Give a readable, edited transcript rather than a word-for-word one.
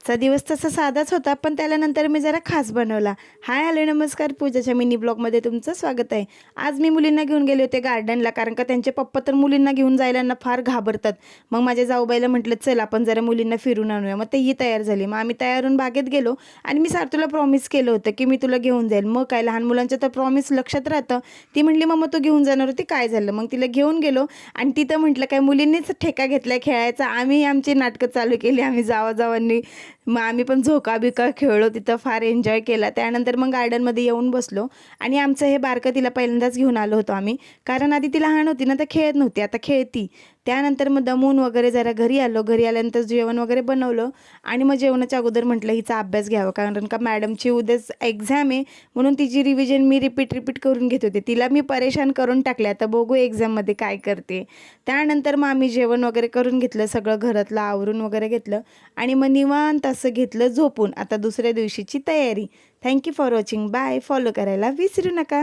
आजचा दिवस तसा साधाच होता, पण त्यानंतर मी जरा खास बनवला. हाय हॅलो नमस्कार, पूजाच्या मिनी ब्लॉगमध्ये तुमचं स्वागत आहे. आज मी मुलींना घेऊन गेले होते गार्डनला, कारण का त्यांचे पप्पा तर मुलींना घेऊन जायला ना फार घाबरतात. मग माझ्या जाऊबाईला म्हटलं चल आपण जरा मुलींना फिरून आणूया. मग तेही तयार झाली. मग आम्ही तयार होऊन बागेत गेलो आणि मी सार्थूला प्रॉमिस केलं होतं की मी तुला घेऊन जाईल. मग काय लहान मुलांचं तर प्रॉमिस लक्षात राहतं. ती म्हटली मग तू घेऊन जाणार होती, काय झालं? मग तिला घेऊन गेलो आणि तिथं म्हटलं काय मुलींनीच ठेका घेतला खेळायचा. आम्ही आमची नाटकं चालू केली. आम्ही जावाजावांनी मग आम्ही पण झोका बिका खेळलो, तिथं फार एन्जॉय केला. त्यानंतर मग गार्डनमध्ये येऊन बसलो आणि आमचं हे बारकं तिला पहिल्यांदाच घेऊन आलो होतो आम्ही, कारण आधी ती लहान होती ना तर खेळत नव्हती, आता खेळती. त्यानंतर मग दमून वगैरे जरा घरी आलो. घरी आल्यानंतर जेवण वगैरे बनवलं आणि मग जेवणाच्या अगोदर म्हटलं हिचा अभ्यास घ्यावा, कारण का मॅडमची उद्याच एक्झाम आहे, म्हणून तिची रिव्हिजन मी रिपीट करून घेत होते. तिला मी परेशान करून टाकले, आता बघू एक्झाममध्ये काय करते. त्यानंतर मग आम्ही जेवण वगैरे करून घेतलं, सगळं घरातलं आवरून वगैरे घेतलं आणि मग निवांत असं घेतलं झोपून. आता दुसऱ्या दिवशीची तयारी. Thank you for watching. Bye. Follow करायला विसरू नका.